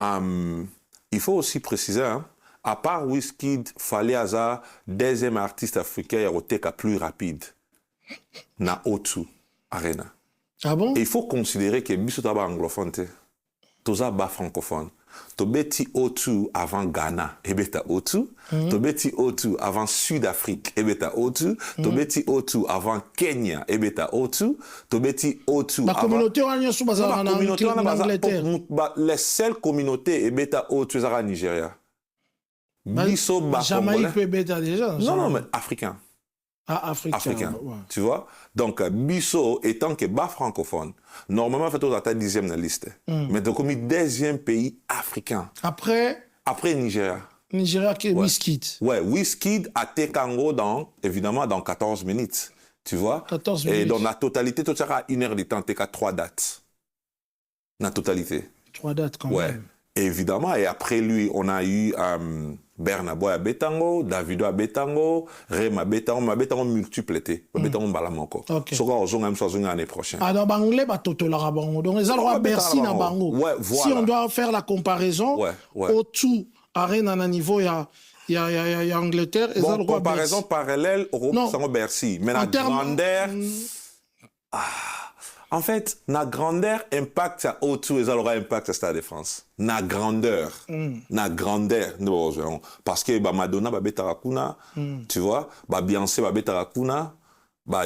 Il faut aussi préciser, hein, à part Wizkid, fallait avoir deuxième artiste africain qui plus rapide. Na Otu Arena. Ah bon? Et il faut considérer que biso taba anglophone, toza ba francophone. Tobeti Otu avant Ghana, ebeta Otu. Tobeti Otu avant Sud-Afrique, ebeta Otu. Tobeti Otu avant Kenya, ebeta Otu. Tobeti Otu la communauté en Angleterre. Les seules communautés ebeta Otu ezara Nigeria. Biso ba Jamaïque peut bêta déjà. Non, non, mais africain. Ah, africain. Ouais. Tu vois? Donc, Bisso, étant que bas francophone, normalement, fait au tata 10e dans la liste. Mais donc, comme 10e pays africain. Après Nigeria. Nigeria qui est Wizkid. Ouais, Wizkid a Tekango évidemment, dans 14 minutes. Tu vois? 14 minutes. Et dans la totalité, tout ça à 1 heure de temps, t'es qu'à 3 dates. La totalité. 3 dates quand même. Évidemment, et après lui, on a eu Bernaboy à Betango, Davido à Betango, Rema à Betango, ma Betango multiple été, Betango Balamoko. Soka ozonga même soit l'année prochaine. Ah, dans Banglais, bah toto la Rabango. Donc, les endroits Bercy na Bango. Ouais, voilà. Si on doit faire la comparaison, au-dessous, Arena na niveau, il y a Angleterre. Et bon, comparaison parallèle, Europe, c'est Bercy. Mais la grandeur. En fait, la grandeur impact à autour et ça aura impact à Stade de France. La grandeur. La grandeur. Parce que Madonna va betarakuna, tu vois, Beyoncé va betarakuna,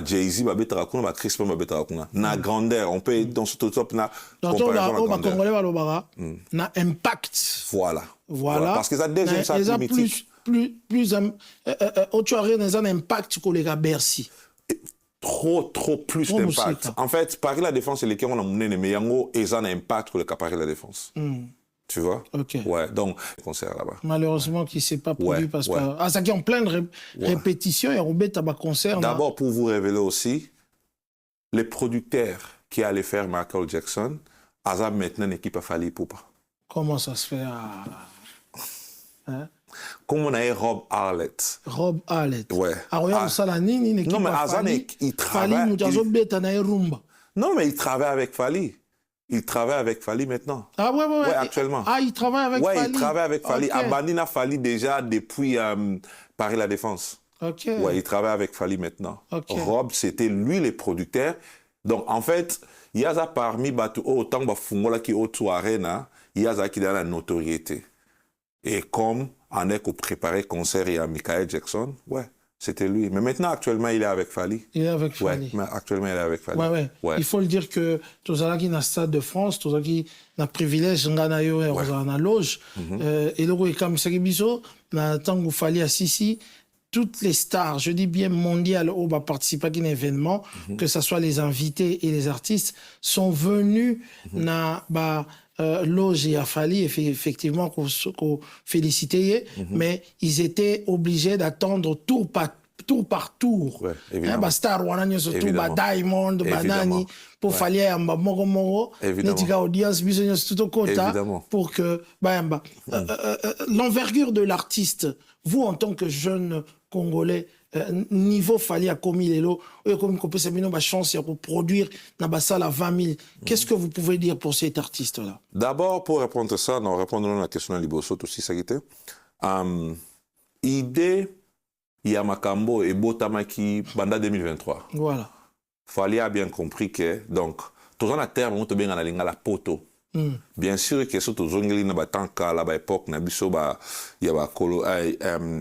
Jay-Z va betarakuna, Chris Brown va betarakuna. La grandeur, on peut dans ce top na comparaison la grandeur. Na impact. Voilà. Parce que ça deuxième ça plus autour Arena un impact que les gars Bercy. Trop plus d'impact. En fait, Paris La Défense, c'est lesquels on a mené, mais ils ont un impact pour le cas Paris La Défense. Tu vois? Ok. Ouais, donc, concert là-bas. Malheureusement, qui ne s'est pas produit parce que. Ah, ça qui est en pleine répétition, il y a un tabac concert. D'abord, pour vous révéler aussi, les producteurs qui allaient faire Michael Jackson, Azam maintenant une équipe à Fali Poupa. Comment ça se fait hein? Comme on a eu Rob Arlett. Rob Arlett. Ouais. Non, mais Azan, il travaille. Non, mais il travaille avec Fali. Il travaille avec Fali maintenant. Ah ouais, actuellement. Ah, il travaille avec Fali. Ouais, il travaille avec Fali. Abandina Fali déjà depuis Paris La Défense. Ok. Ouais, il travaille avec Fali maintenant. Okay. Rob, c'était lui le producteur. Donc, en fait, il y a parmi autant de Fungola qui autour Arena, il y a qui dans la notoriété. Et comme on est préparé concert et à Michael Jackson, ouais, c'était lui. Mais maintenant, actuellement, il est avec Fali. Il est avec Fali. Ouais, actuellement, il est avec Fali. Ouais. Il faut le dire que tous ceux qui dans le Stade de France, tous ceux qui ont le privilège de gagner dans la loge, et le comme c'est biso, tant que Fali à Sissi, toutes les stars, je dis bien mondiales, où va participer à un événement, que ce soit les invités et les artistes, sont venus dans loge et à Fali, effectivement, qu'on félicitait, mais ils étaient obligés d'attendre tour par tour. Ouais, évidemment. Star Wanani, surtout, Diamond, Banani, pour Fali, Moro, Netika Audience, tout quota, pour que, l'envergure de l'artiste, vous, en tant que jeune Congolais, niveau Fali a commis les lots, comme on peut s'amener chance pour produire dans la salle à 20 000. Qu'est-ce que vous pouvez dire pour cet artiste-là? D'abord, pour répondre à ça, nous répondrons à la question de Liboso aussi, ça qui idée, Yamakambo et Botamaki, Banda 2023. Voilà. Fali a bien compris que, donc, tout le terme, on te bien la poto. Bien sûr que surtout zongeli na batanka la ba époque na biso ba ya ba kolo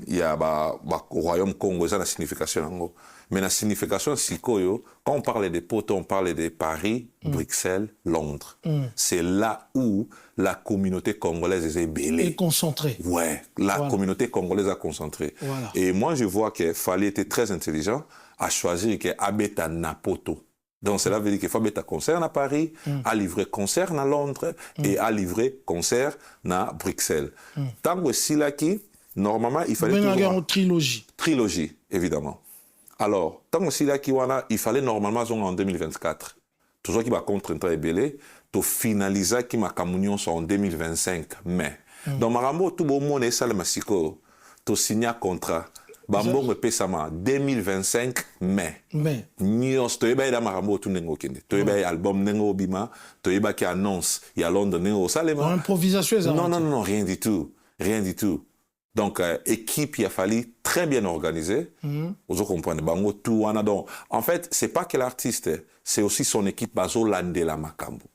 ya ba royaume Congo ça la signification ngo mais la signification sikoyo quand on parle des poteaux on parle de Paris, Bruxelles, Londres. C'est là où la communauté congolaise est belle et concentrée. Ouais, la communauté congolaise a concentré. Voilà. Et moi je vois que Fali était très intelligent à choisir que Abeta Napoto. Donc, cela veut dire qu'il faut mettre un concert à Paris, à livrer concert à Londres et à livrer concert à Bruxelles. Tant que si là qui, normalement, il fallait toujours... une trilogie. Trilogie, évidemment. Alors, tant que si là qui, il fallait normalement en 2024. Toujours qui va contre un très belé, to finaliser qui ma communion en 2025 mai. Donc, Marambo, tout le monde est ça le massicot, to signer un contrat. Bambongo pesama 2025 mai. Nyos toyeba ida marambo tu nengo kende. Toyeba album nengo bima, toyeba qui annonce il y a Londres nengo salema. Improvisation non, rien du tout. Rien du tout. Donc équipe il a fallu très bien organisée. Vous comprenez bango tout donc en fait, c'est pas que l'artiste, c'est aussi son équipe bazo lande la makambo.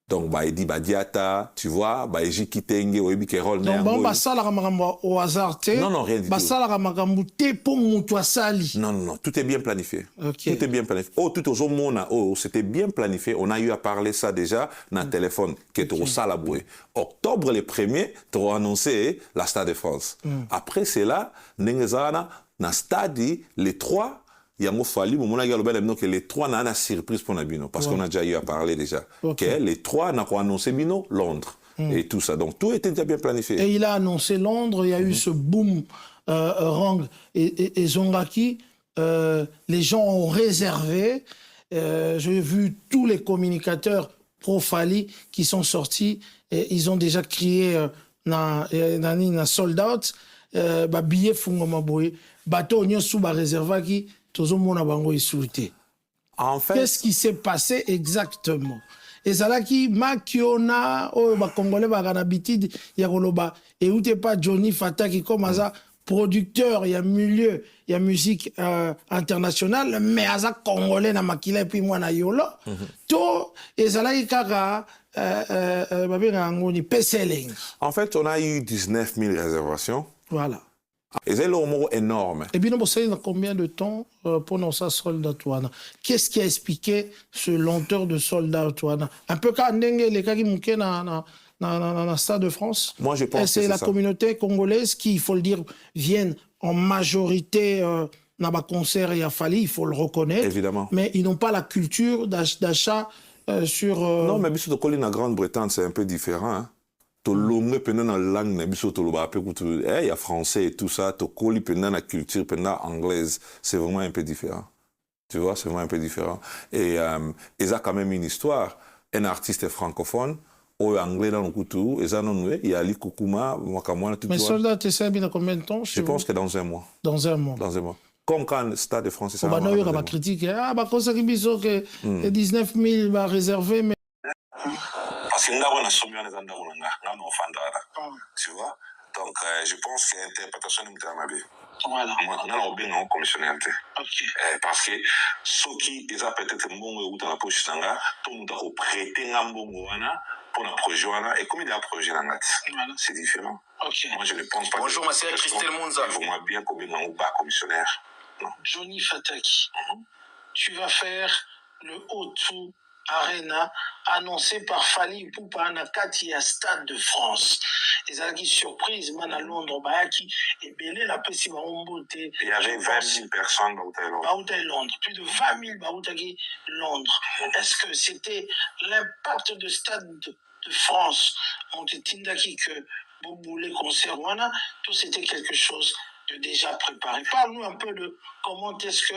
Donc, bah, il dit, bah, diata, tu vois, bah, il kitenge, oyebi kerol. Donc, bah, ça, la ramagamba au hasard, non, rien du tout. Bah, ça, la ramagamba, t'es pour mon sali. Non, tout est bien planifié. Okay. Tout est bien planifié. Oh, tout au monde, c'était bien planifié. On a eu à parler ça déjà dans le téléphone, qui est au Salaboué. Octobre le 1er, tu as annoncé la Stade de France. Après, c'est là, Nengezana, dans le stade, les 3, il y a que les 3 n'ont pas surprise pour Nabino, parce qu'on a déjà eu à parler déjà. Okay. Les 3 n'ont annoncé Bino, Londres, et tout ça. Donc tout était déjà bien planifié. Et il a annoncé Londres, il y a eu ce boom Rang et Zongaki. Les gens ont réservé. J'ai vu tous les communicateurs pro-Fali qui sont sortis. Et ils ont déjà crié na sold out. Billet Fungomaboye. Bateau Nyosu ba réservaki. En fait, qu'est-ce qui s'est passé exactement? Et ça là qui makiona oh ba congolais ba ganabitid ya koloba et où t'es pas Johnny Fata qui comme ça producteur il y a milieu il y a musique internationale mais à ça congolais na makila et puis moi na yolo to et ça là qui kaka en fait on a eu 19 000 réservations. Voilà. Et c'est le énorme. Et bien, vous savez dans combien de temps pendant ça soldat Touana? Qu'est-ce qui a expliqué ce lenteur de soldat Touana? Un peu comme les cas qui manquaient dans le Stade de France. Moi, je pense que c'est la communauté congolaise qui, il faut le dire, viennent en majorité dans le concert et à Fali, il faut le reconnaître. Évidemment. Mais ils n'ont pas la culture d'achat sur... Non, mais sur le la Grande-Bretagne, c'est un peu différent. Hein. Tolongue pendant la langue na biso toloba pe kutu il y a français et tout ça to koli pendant la culture pendant anglaise c'est vraiment un peu différent, tu vois, c'est vraiment un peu différent et ça a quand même une histoire. Un artiste francophone au anglais dans le kutu et ça non il y a Ali Kukuma Makamwana tout. Mais soldat tu sais bien combien de temps? Je pense que dans un mois. Dans un mois comme quand le Stade de France ça va va critiquer parce que biso que 19 000 va réserver mais parce que tu vois, donc je pense que l'interprétation est très bien. Voilà. On a bien commissionnaire. Parce que ceux qui ils ont peut-être mon ou dans la poche sanga, tout le monde a prêté un bon pour un projet et comme il y a un projet c'est différent. Moi je ne pense pas. Bonjour ma sœur Christelle Monza. Vous m'avez bien combien un bas commissionnaire. Johnny Fataki, tu vas faire le O2 Arena annoncé par Fali Ipupa na kati ya Stade de France. Et ça qui surprise man à Londres bayaki et belé la pesi ba ombote. Il y avait 20 000 personnes à Londres, plus de 20 000 baoutaki Londres. Est-ce que c'était l'impact de Stade de France on te tindaki que Boubou les concerts wana tout c'était quelque chose de déjà préparé. Parle-nous un peu de comment est-ce que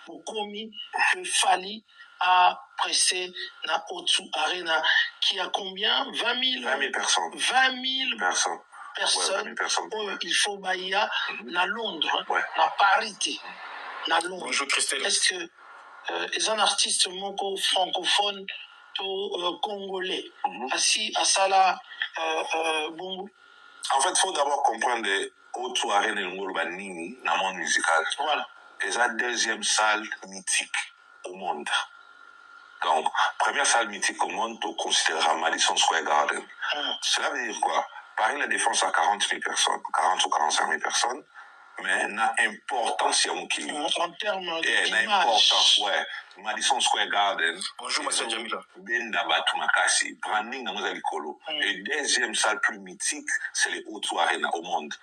vous commis que Fali a pressé na Otsu Arena qui a combien 20 000 personnes. 20 000 personnes. Personnes. Ouais, 20 000 personnes. Oh, il faut bailler na Londres, ouais. Na parité. Na Londres. Bonjour Christelle. Est-ce que les artistes moko francophones to congolais assis à Sala bon. En fait, il faut d'abord comprendre Otsu Arena et Nini dans le monde musical. Voilà. C'est la deuxième salle mythique au monde. Donc, première salle mythique au monde, tu considéreras Madison Square Garden. Cela veut dire quoi? Paris La Défense a 40 000 personnes, 40 ou 45 000 personnes, mais n'a importance à mon kilo. En termes d'image. N'a importance, ouais. Madison Square Garden. Bonjour, monsieur Jamila. Benda Batu Makasi, branding dans nos Licolo. Et deuxième salle plus mythique, c'est les Otsu Arena au monde.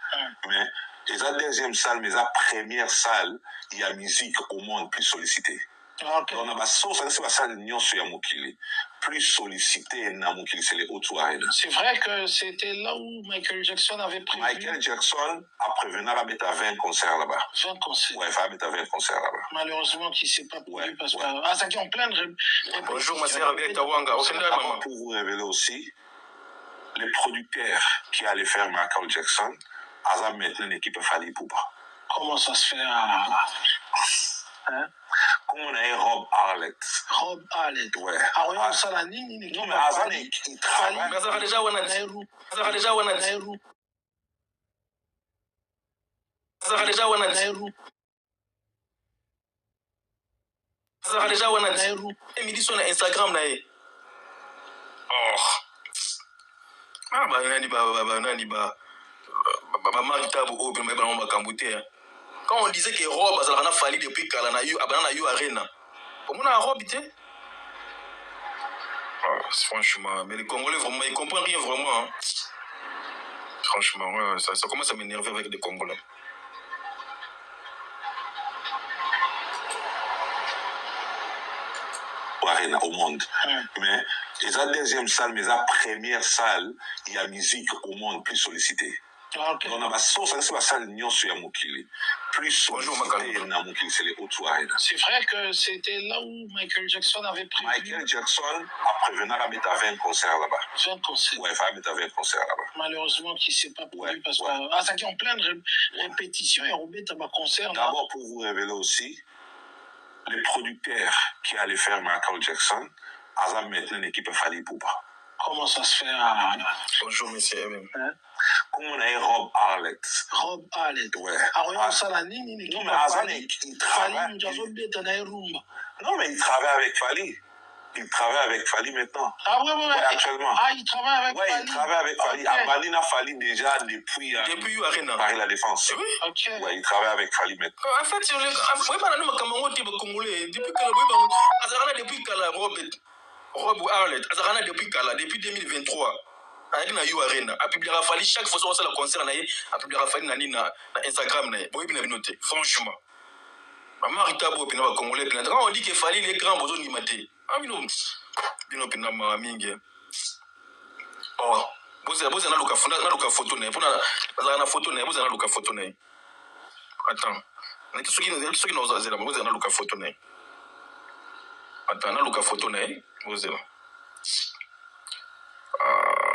Mais, et la deuxième salle, mais la première salle, il y a musique au monde plus sollicitée. Okay. On a ma sauce, c'est la salle Nyonso Yamokili. Plus sollicité Namokili, c'est les Otsu Arena. C'est vrai que c'était là où Michael Jackson avait prévu. Michael Jackson a prévenu à 20 concerts là-bas. 20 concerts. Ouais, il va mettre 20 concerts là-bas. Malheureusement, qui ne s'est pas prévu parce que. Ah, ça qui est en plein de. Bonjour, ma sœur avec Tawanga. Pour vous révéler aussi, les producteurs qui allaient faire Michael Jackson, ils ont maintenant une équipe Fali Ipupa. Comment ça se fait hein? Comment on a eu Rob Arlett? Rob Arlett. Ouais. Ah ouais, ça la ligne. Non, mais Azan, il travaille. Mais ça va déjà où on a dit. Ça va déjà où on a dit. Ça va déjà où on a dit. Ça va déjà où on a dit. Et midi sur Instagram là. Oh. Ah bah nani ba Marc Tabo au premier ballon ba Kambouté. Quand on disait que Rob ça l'a fallu depuis Kalana yu abana yu arena. Comment on a Rob était? Franchement, mais les Congolais vraiment ils comprennent rien vraiment. Hein. Franchement, ouais, ça commence à m'énerver avec des Congolais. Arena au monde. Mais la deuxième salle, mais la première salle, il y a musique au monde plus sollicitée. Okay. On a ma sauce, c'est la salle Nyon sur Yamukili. Plus sollicitée, Namukili, c'est les O2 Arena. C'est vrai que c'était là où Michael Jackson avait prévu. Michael Jackson a prévenu à mettre à 20 concerts là-bas. 20 concerts. Ouais, il va mettre à 20 concerts là-bas. Malheureusement, qui ne s'est pas produit parce que ça qui est en pleine répétition et on met à concert. D'abord, pour vous révéler aussi, les producteurs qui allaient faire Michael Jackson, Azam maintenant l'équipe Fali Poupa. Comment ça se fait Bonjour, monsieur. Hein? Comment on a eu Rob Arlett? Rob Arlett. Ouais. Ah ouais, ça la ligne. Non, mais Azam, il travaille. Non, mais il travaille avec Fali. Il travaille avec Fali maintenant. Ah ouais, actuellement. Ah, il travaille avec Fali. Ouais, il travaille avec Fali. Okay. Abalina Fali déjà depuis Arena. Paris La Défense. Oui. Ok. Ouais, il travaille avec Fali maintenant. En fait, depuis Rob Arlett, depuis 2023. Avec na You Arena, a publié Fali chaque fois sur le concert a publié Fali na Instagram na. Boy bien noté, franchement. Maman Tabo pina ba Congolais pina. Quand on dit que Fali les grands besoin ni maté. Ah bino pina ma mingi. Oh, boza na luka photo na. Pona na photo na, boza na luka photo na. Attends. Na kisuki na zela boza na luka photo na. Attends, na luka photo na, boza.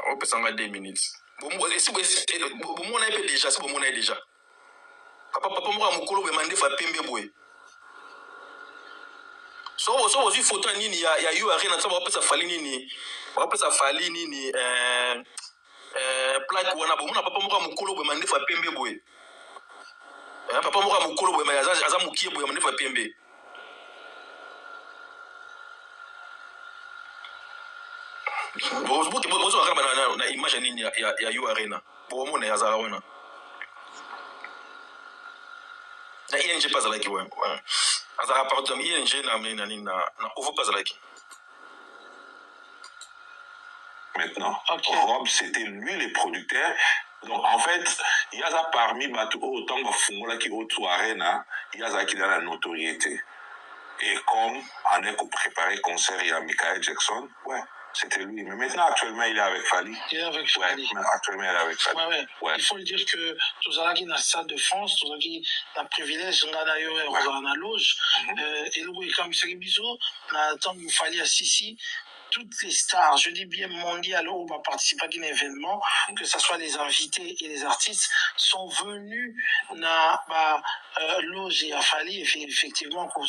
On peut s'en 2 minutes. Bon, si vous m'avez déjà, si vous m'avez déjà. Papa, moi, mon colo, demandé fa pembe boy. So, aussi photo nini ya You Arena, ça va pas ça fali nini. Va pas ça fali nini plaque wana bon, papa moi, mon colo, demandé fa pembe boy. Papa moi, mon colo, mais aza mukie boy, demandé fa pembe. Vous avez une image ya You Arena. Pour moi, il y a ça. Il ING pas like ouais. Azara pardon, ING na ouvre pas like. Maintenant, Rob, c'était lui le producteur. Donc, en fait, il y a ça parmi autant de Fungola qui au Arena, il y a ça qui a la notoriété. Et comme on a préparé concert, il y a Michael Jackson, ouais. C'était lui. Mais maintenant, actuellement, il est avec Fali. Il est avec Fali. Ouais, actuellement, il est avec Fali. Ouais. Il faut le dire que tout ça qui est dans le stade de France, tout ça qui a privilège, on a dans la loge. Et le est comme c'est bizarre, tant qu'il fallait à Sissi, toutes les stars, je dis bien mondiales, où on va participer à un événement, que ce soit les invités et les artistes, sont venus dans loge et à Fali, effectivement, qu'on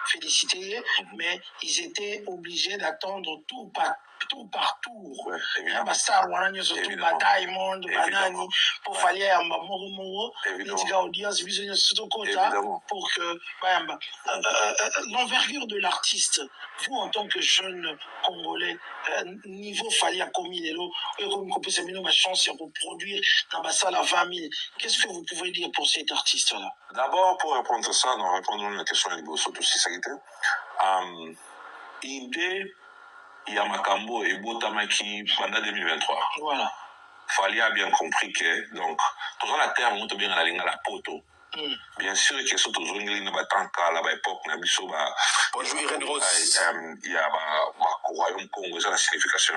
féliciter, mais ils étaient obligés d'attendre tout par tour. Ouais, Star wana surtout Diamond, Banani, pour Fali à Moro, les audience, pour que l'envergure de l'artiste, vous en tant que jeune Congolais, niveau Fali a commis les lots, comme on peut se donner ma chance pour produire dans la salle à 20 000. Qu'est-ce que vous pouvez dire pour cet artiste-là? D'abord, pour répondre à ça, nous répondons à la question de Bosoto Sisagite. Idée, il y a Makambo et Botamaki pendant 2023. Voilà. Fali a bien compris que, donc, tout la terre, on bien à la poto. Bien sûr que ce que nous avons à la époque, bonjour Irène Rose. Il y a le royaume Congo, c'est la signification.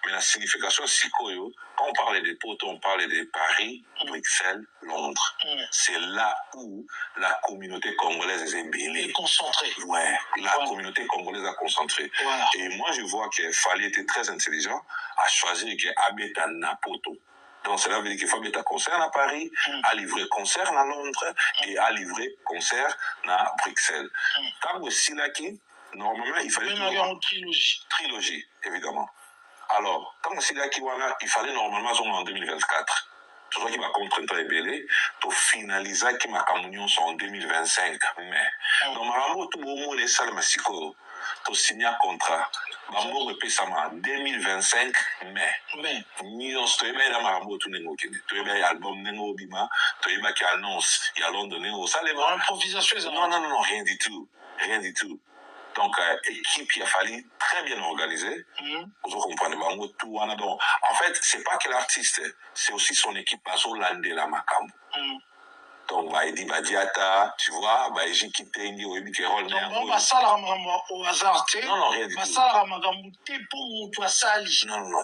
Mais la signification, c'est que quand on parle des poteaux, on parle de Paris, Bruxelles, Londres. C'est là où la communauté congolaise est embellée. Concentrée. Ouais, la communauté congolaise a concentré. Voilà. Et moi, je vois que Fali était très intelligent à choisir que Abeta Napoto. Donc, cela veut dire qu'il faut mettre un concert à Paris, à livrer concert à Londres et à livrer concert à Bruxelles. Quand aussi là, normalement, il fallait une trilogie, évidemment. Alors, quand aussi là, il fallait normalement en 2024. Tout ça qui va contraindre les bélés, pour finaliser qui m'a communion en 2025. Mais, normalement, tout le monde est salé, mais si tu signes un contrat, Bambo repère ça en 2025, mais, millions, tu es bien dans Marambo, tu n'es pas album, Nengo Bima, tu es bien qui annonce, il y a Londres, Nengo, ça les va. Improvisation, Non, rien du tout. Rien du tout. Donc, équipe, il a fallu très bien organiser. Vous comprenez, donc, en fait, c'est pas que l'artiste, c'est aussi son équipe, parce que l'Andela Makambo. Donc, Eddie Badiata, tu vois, Eji Kitengi, Oebi Kerol. Donc, ça, au hasard, non, rien du tout. Ça, non,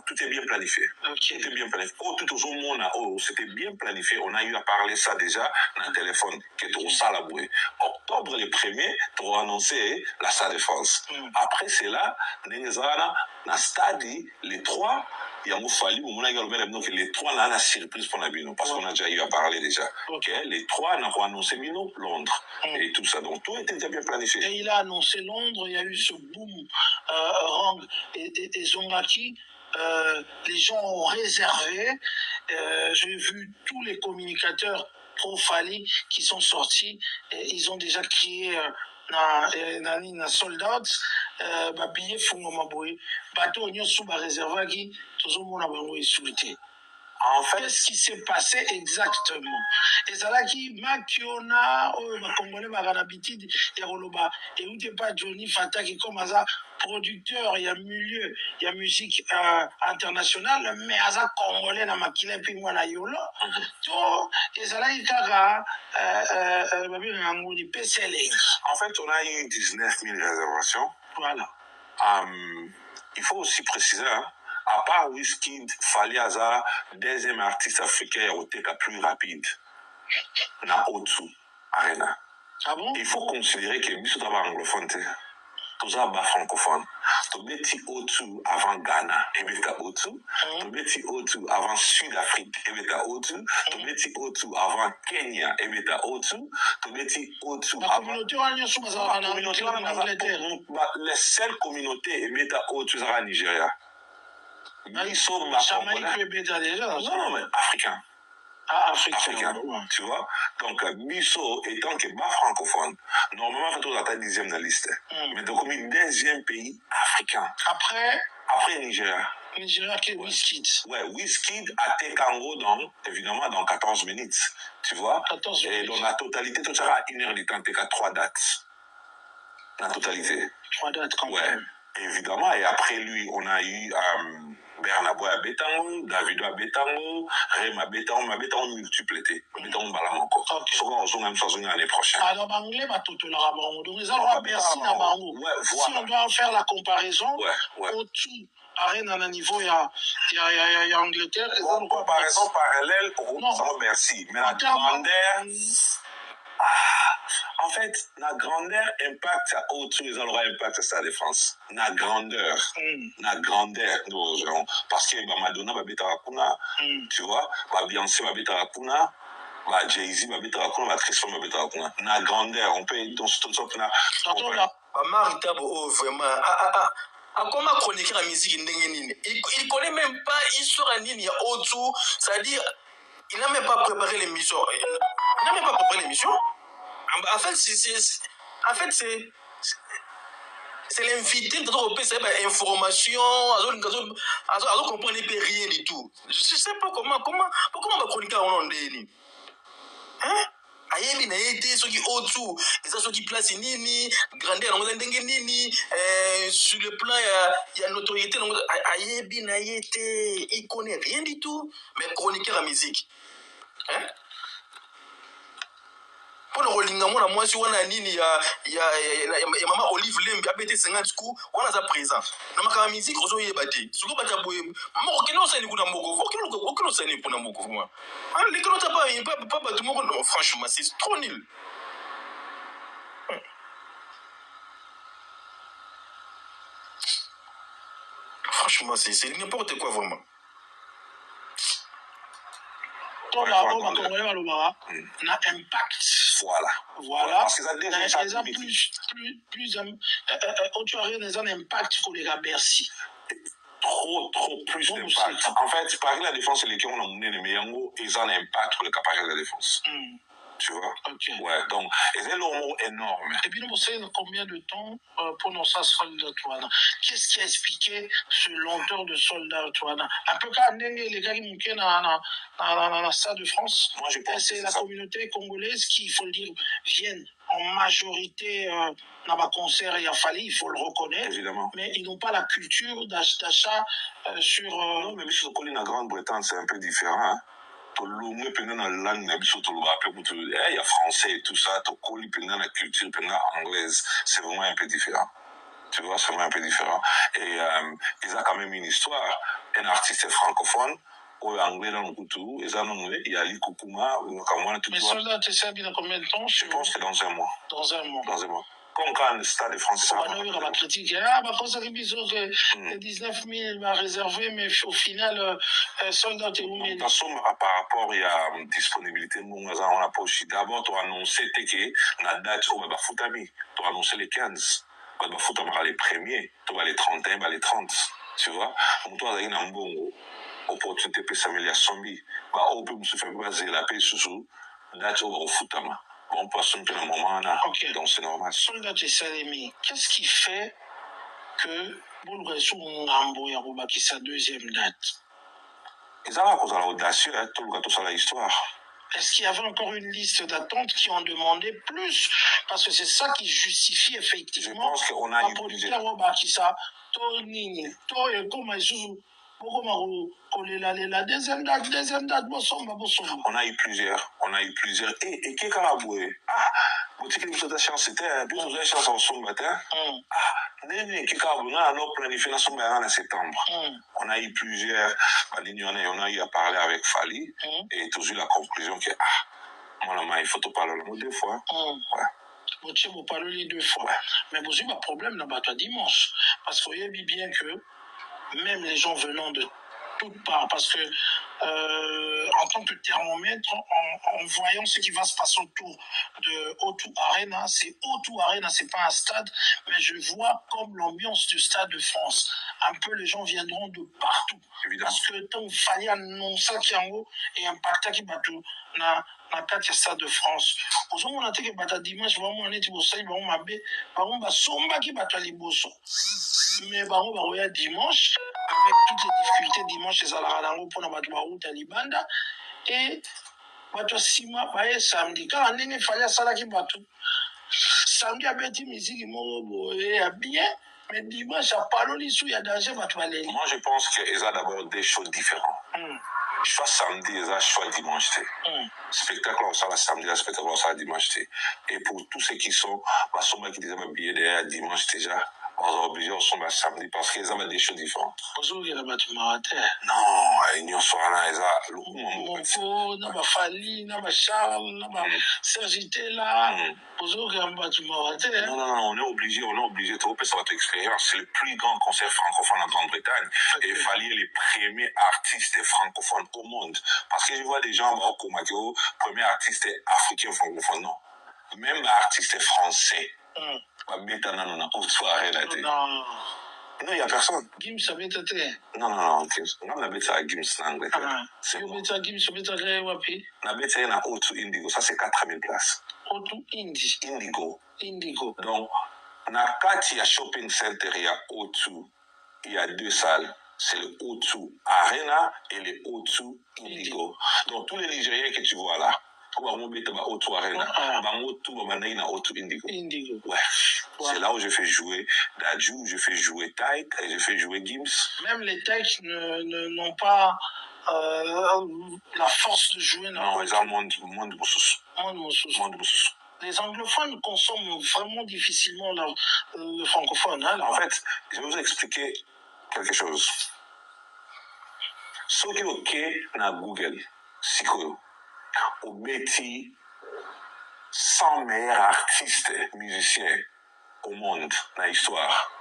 tout est bien planifié. Okay. Tout est bien planifié. Tout au monde, c'était bien planifié. On a eu à parler ça déjà dans le téléphone, qui est au Salaboué. Octobre le 1er, tu as annoncé la Stade de France. Après, c'est là, dans stade, les trois, il y a fallu, les trois, là, la surprise pour la Bino, parce qu'on a déjà eu à parler déjà. Okay. Les trois, on a annoncé Bino, Londres, et tout ça. Donc, tout était déjà bien planifié. Et il a annoncé Londres, il y a eu ce boom, Rang et Zongaki. Les gens ont réservé. J'ai vu tous les communicateurs pro-Fali qui sont sortis. Et ils ont déjà crié na sold out. Billet fungo maboye. Bateau nyosu ba réservé qui tous au monde a bango insulté. En fait, qu'est-ce qui s'est passé exactement? Et ça là qui makiona congolais l'habitude ya koloba et où t'es pas Johnny Fata qui comme ça producteur, il y a milieu, il y a musique internationale, mais à congolais na makila puis moi na yolo. To et ça là il kara en fait, on a eu 19 000 réservations. Voilà. Il faut aussi préciser, hein, à part Wizkid, fallait avoir deuxième artiste africain au TK plus rapide. Na Otsu Arena. Ah bon? Il faut considérer que nous sommes anglophones, tous ça bas francophone. Tu metti Otsu avant Ghana, et beta Otsu. Tu metti Otsu avant Sud-Afrique, et beta Otsu. Tu metti Otsu avant Kenya, et beta Otsu. Tu metti Otsu avant. La communauté en Angleterre. Les seules communautés, et beta Otsu, c'est en Nigeria. Ils sont déjà. Non, mais africain. Africain, tu vois. Donc, Misso étant que bas francophone, normalement, il faut la 10e de la liste. Mais donc, comme le 10e pays africain. Après Nigeria. Nigeria qui est Wizkid. Ouais, Wizkid a Tekango évidemment, dans 14 minutes. Tu vois. 14 minutes. Et dans la totalité, tout ça, 1 heure de temps, t'es qu'à 3 dates. La totalité. 3 dates, quand même. Évidemment. Et après lui, on a eu Bernabo à Betango, Davido à Betango, Rem à Betango, mais Betango multiplété. Betango balam encore. Ok. On a même chose l'année prochaine. Alors, Banglais, tout le rabango. Donc, les alors, merci à Bango. Si on doit faire la comparaison, au-dessus, Arène à un niveau, il y a Angleterre. Bon, comparaison parallèle, merci. Mais la grandeur. En fait, la grandeur impact à autre chose, alors impact à la défense. La grandeur. La grandeur. Parce que Madonna va bêta Rakuna, tu vois, Beyoncé va bêta Rakuna, Jay-Z va bêta Rakuna, Tristan va bêta Rakuna. La grandeur, on peut être dans tout ça. Maritabo, vraiment. Comment chroniquer la musique, il connaît même pas l'histoire il y a autour, c'est-à-dire, il n'a même pas préparé l'émission. Il n'a même pas préparé l'émission. En fait, c'est l'invité de notre pays, c'est l'information, à comprendre rien du tout. Je ne sais pas comment on va chroniquer en Londres. Hein? Ayebi na yete soki autour et ça soki place nini grandeur na ndenge nini sur le plan il y a notoriété ayebi na yete il connaît rien du tout mais chroniqueur à musique hein pour le rollinga mona moi si wana nini ya mama Olive Lembi abete 50 coups wana za présent na makama musique ozo yeba te suko bata boye moko keno sani kuna moko okelo sani kuna moko moi les keno ta pas batu moko non franchement c'est trop nul franchement c'est n'importe quoi vraiment n'a impact. Voilà. Parce qu'ils ont déjà tu as un impact pour les Bercy. Trop plus d'impact. En fait, par la défense, c'est lesquels on a mené les meilleurs mots, ils ont un impact pour le capacité de la défense. Tu vois? Okay. Ouais, donc, c'est un mot énorme. Et puis, nous savons combien de temps pour nos soldats, qu'est-ce qui a expliqué ce lenteur de soldats, un peu comme les gars qui manquaient dans la Stade de France. Moi, je pense c'est la communauté congolaise qui, il faut le dire, viennent en majorité dans ma concert et à Fali, il faut le reconnaître. Évidemment. Mais ils n'ont pas la culture d'achat sur... Non, mais sur la Grande-Bretagne, c'est un peu différent. Hein? Il y a français et tout ça, la culture anglaise, c'est vraiment un peu différent. Tu vois, c'est vraiment un peu différent. Et ils ont quand même une histoire. Un artiste francophone, ou anglais dans le couteau, ils ont anglais, il y a Ali Koukouma, mais Soldat, tu sais bien combien de temps? Je pense que c'est dans un mois. Dans un mois. Comme quand le Stade de France, ça va. On va critiquer. Que 19 000 va réserver, mais au final, Soldat est où? De toute façon, par rapport à la disponibilité, on a pas aussi. D'abord, tu as annoncé que la date, tu as annoncé les 15. Tu as les premiers, tu as les 31, les 30. Tu vois? Donc, tu as une bonne opportunité pour s'améliorer à Sombi. On peut se faire baser la paix sous date au Foutama. On passe un peu un moment là, donc c'est normal. Soldat et Salemi, qu'est-ce qui fait que Boulgassou Ngambo Yarouba qui sa deuxième date? Ils avaient à cause de l'audacieux, tout le gâteau sur l'histoire. Est-ce qu'il y avait encore une liste d'attente qui en demandait plus? Parce que c'est ça qui justifie effectivement. Je pense qu'on a eu plusieurs. La deuxième date, on a eu plusieurs. Et qui a boué? Ah, vous savez que vous chance, c'était deux autres chances en son matin. Ah, qui a boué, on a planifié la somme en septembre. On a eu plusieurs, on a eu à parler avec Fali, et toujours la conclusion que, il faut te parler le mot 2 fois. Vous parlez 2 fois. Mais vous avez un problème dans le dimanche. Parce que vous voyez bien que même les gens venant de toutes parts, parce que en tant que thermomètre, en voyant ce qui va se passer autour de O2 Arena, c'est O2 Arena, c'est pas un stade, mais je vois comme l'ambiance du Stade de France. Un peu les gens viendront de partout. Évidemment. Parce que tant qu'il fallait annoncer qu'il y a un haut et un pacte qui va tout na kati ya Stade de France. Ozomona te ke bata dimanche vraiment neti bosali bango mabe, bango basombaki bato ya liboso. Mais bango baroya dimanche avec toutes les difficultés dimanche ezalaka nango mpona bato baruta libanda et bato nsima baye samedi kaka ndenge efali asalaki bato samedi abeti miziki moko boye ya bien. Mais dimanche apaloli su ya danger bato baleli. Moi je pense qu'ils ont d'abord des choses différentes. Choix samedi, ils ont choix dimanche. Spectacle, on sort la samedi, spectacle, on sort la dimanche. Et pour tous ceux qui sont, souvent qui disent billets derrière dimanche déjà, on est obligé de sommer samedi parce qu'ils ont des choses différentes. Non, ils n'y sont pas là, ils ont Moko, n'a pas Fali, n'a pas Charles, n'a pas Sergité là. Non, on est obligé, tu repères sur votre expérience. C'est le plus grand concert francophone en Grande-Bretagne. Et il fallait les premiers artistes francophones au monde. Parce que je vois des gens, comme le premier artiste africain francophone, non. Même artiste français. Non, il n'y a personne. Gims avait été. Non, Gims. On a ça à Gims en Angleterre. C'est bon. Gims, on a ça à O2 Indigo. Ça, c'est 4000 places. O2 Indigo. Donc, on a 4 shopping center, il y a O2. Il y a 2 salles. C'est le O2 Arena et le O2 Indigo. Donc, tous les Nigériens que tu vois là, O2 Arena, O2 Indigo. Ouais. C'est là où je fais jouer Dadju, je fais jouer Taïk et je fais jouer Gims. Même les Taïk n'ont pas la force de jouer. Non, ils ont moins de boussous. Les anglophones consomment vraiment difficilement le francophone. Hein, en fait, je vais vous expliquer quelque chose. Ce qui est OK dans Google, c'est que au Betty, 100 meilleurs artistes musiciens au monde dans l'histoire,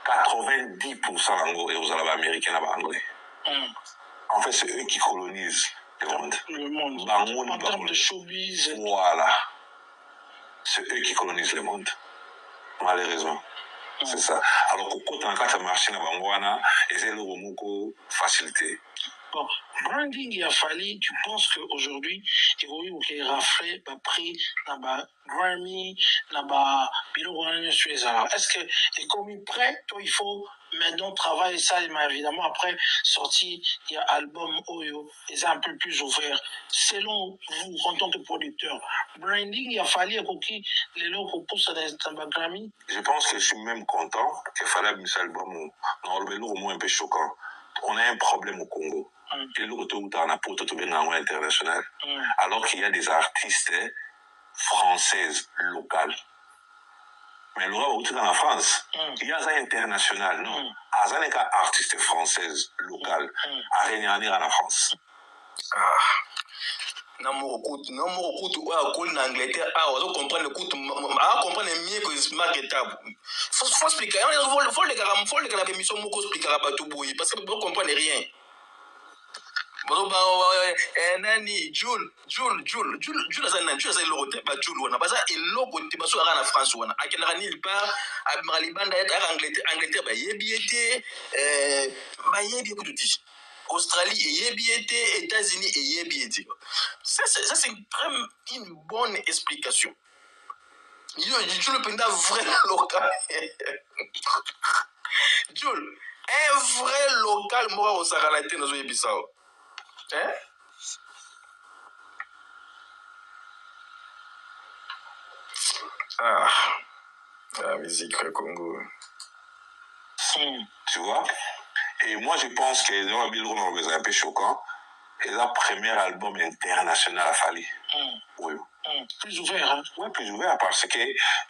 90% et aux Arabes américains et anglais. En fait, c'est eux qui colonisent Le monde. Bango En termes de showbiz. Voilà. C'est eux qui colonisent le monde. Malheureusement. C'est ça. Alors que quand on a marché dans Bangwana, et c'est le remous facilité. Bon, branding il a fallu, tu penses qu'aujourd'hui, il y a eu qui raflé, prix, là-bas, Grammy, là-bas, est-ce que, et comme il prêt, toi, il faut maintenant travailler ça, mais évidemment, après, sorti, il y a album Oyo, et c'est un peu plus ouvert. Selon vous, en tant que producteur, branding, il a fallu, les lots qu'on pousse dans Grammy. Je pense que je suis même content qu'il fallait un album, non, le au moins un peu choquant. On a un problème au Congo. Et le retour où a pour tout bien international. Alors qu'il y a des artistes françaises locales. Mais le roi où dans la France, il y a un international, non? Il y a un artiste française locale à régner en la France. Non, en Angleterre, on comprend le coup, comprendre mieux que marketable. Faut expliquer, faut les gars, mission moko expliquer à Batouboui, parce que vous ne comprenez rien. Nani, Jules, France, Australie et États-Unis et ça c'est une bonne explication. Jules le penda vrai local. Jules, un vrai local moi au Saralaté dans le Bissau. Hein? La musique au Congo. Tu vois? Et moi, je pense que dans la Bill c'est un peu choquant. Et le premier album international a fallu. Oui. Plus ouvert, hein? Oui, plus ouvert parce que,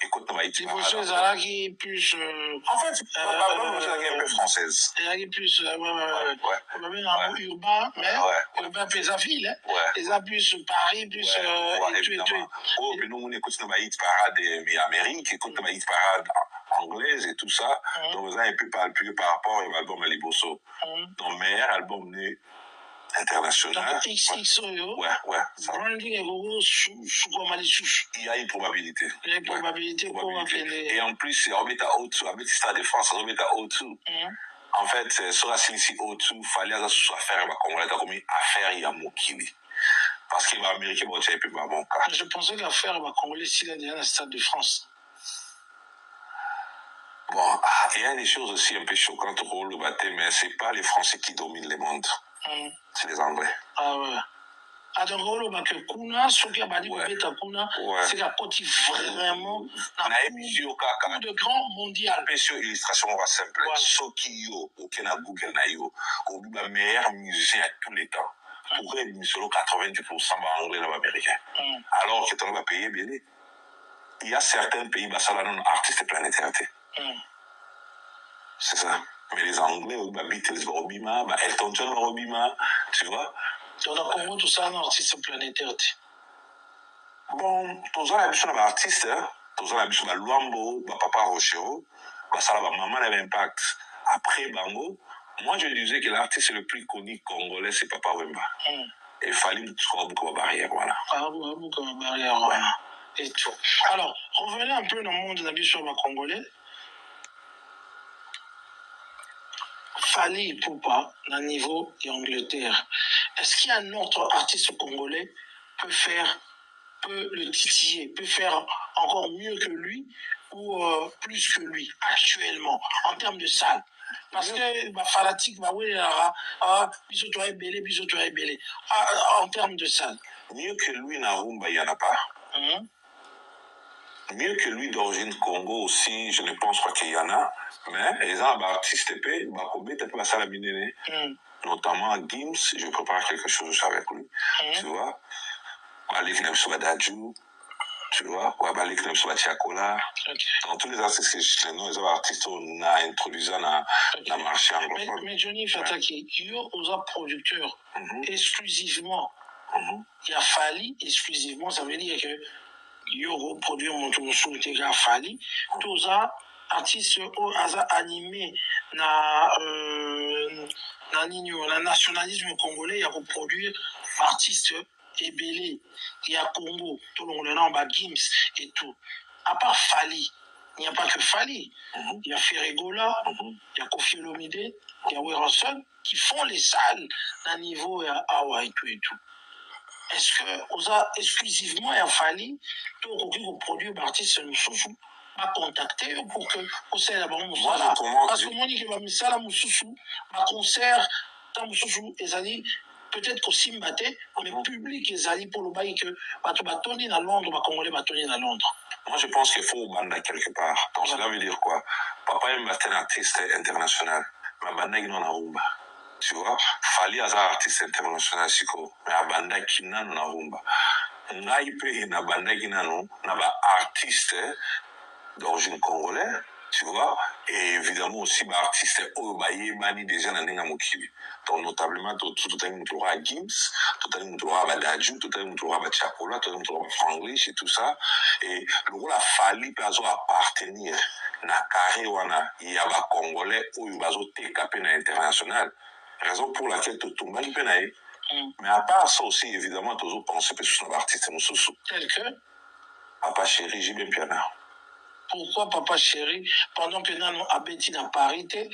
écoute, on va y aller. Plus. En fait, c'est un peu française. Il y a plus. Urbain, mais. Urbain, plus à ville, hein? Les a plus Paris, plus. Évidemment. Oh, puis nous, on écoute nos hit parade américaine, écoute nos hit parade anglaise et tout ça. Donc, vous avez un peu plus par rapport à l'album Aliboso. Donc, meilleur album né international. XXO, ouais. Branding et Gogo sous il y a une probabilité. Il y a une probabilité pour et en plus, c'est Orbita O2, Orbita Stade de France, Orbita O2. En fait, sur la Silici O2, il fallait que ce soit affaire à Congolais, comme affaire à Mokiwi. Parce qu'il va américain, bon, tu pas mon cas. Je pensais qu'affaire à Congolais, s'il a déjà le Stade de France. Bon, il y a des choses aussi un peu choquantes au le baptême, mais ce n'est pas les Français qui dominent le monde. C'est les Anglais. Ah ouais. Donc, que Kuna, ce qui a dit que Kuna, c'est la côte vraiment de grand mondial. Sur illustration, on va simple. Ce qui est au Google, au meilleur musicien à tous les temps. Pour être solo 90% anglais et américain. Alors que tu vas payer bien. Il y a certains pays, ça va non artistes planétaires. C'est ça. Mais les Anglais, Beatles, Robima, Elton John, Robima, tu vois. Donc, en Congo, tout ça, un artiste planétaire. Bon, tous les artistes, tous les Luambo, Papa Rochero, ça va maman a l'impact. Après Bango, moi je disais que l'artiste le plus connu congolais, c'est Papa Wemba. Et il fallait beaucoup de barrières, voilà. Beaucoup de barrières, voilà. Et tout. Alors, revenez un peu dans le monde de la vie sur le congolais. Fali Poupa, dans le niveau d'Angleterre. Est-ce qu'il y a un autre artiste congolais peut le titiller, peut faire encore mieux que lui ou plus que lui actuellement en termes de salle? Parce que fanatique, en termes de salle. Mieux que lui, Narumba, il n'y en a pas. Mieux que lui d'origine Congo aussi, je ne pense pas qu'il y en a. Mais les artistes notamment Gims, je prépare quelque chose avec lui. Tu vois? Tu vois? Dans tous les artistes que je les les artistes on a introduits dans le marché anglophone. Mais Johnny Fataki, il y a aux producteurs exclusivement. Il y a Fali exclusivement, ça veut dire que Yoro produit mon tour de Fali, tous les artistes animés na le nationalisme congolais, il y a reproduire artistes ébélés. Il y a Congo, tout le monde en bas, Gims et tout. À part Fali, il n'y a pas que Fali. Il y a Ferregola, il y a Kofi Olomide, il y a Werrason qui font les salles d'un niveau à Awa et tout et tout. Est-ce que on a exclusivement il a fallu tout qu'on produit artiste Moussou m'a contacté pour que au sein là parce que moi dit que va misala Moussou ma concert dans Moussou ezali peut-être qu'aussi maté mais public ezali pour le bail que bato batoni na Londres ba congolais batoni na Londres. Moi, je pense qu'il faut banda quelque part. Donc, cela veut dire quoi? Papa est un artiste international. Mais banda est non rumba. Tu vois? Fali est un artiste international, siko. Mais banda qui n'a non rumba. Naipe na banda qui n'a non, na ba artiste d'origine congolaise. Tu vois, et évidemment aussi bah, artiste obaye mani déjà na nenga mokili. Donc notablement tout à l'heure Gims, tout à l'heure Dadju, tout à l'heure Chapola, tout à l'heure Franglish et tout ça. Et le rôle a fallu pas appartenir na carré wana yaba congolais ou bazo TKP na international. Raison pour laquelle tout le monde peut naïe. Mais à part ça aussi évidemment tous autres pensent que sur l'artiste Moussou. Tel que Papa Chéri Jibé Piana. Pourquoi Papa Chéri, pendant que nous avons à parité,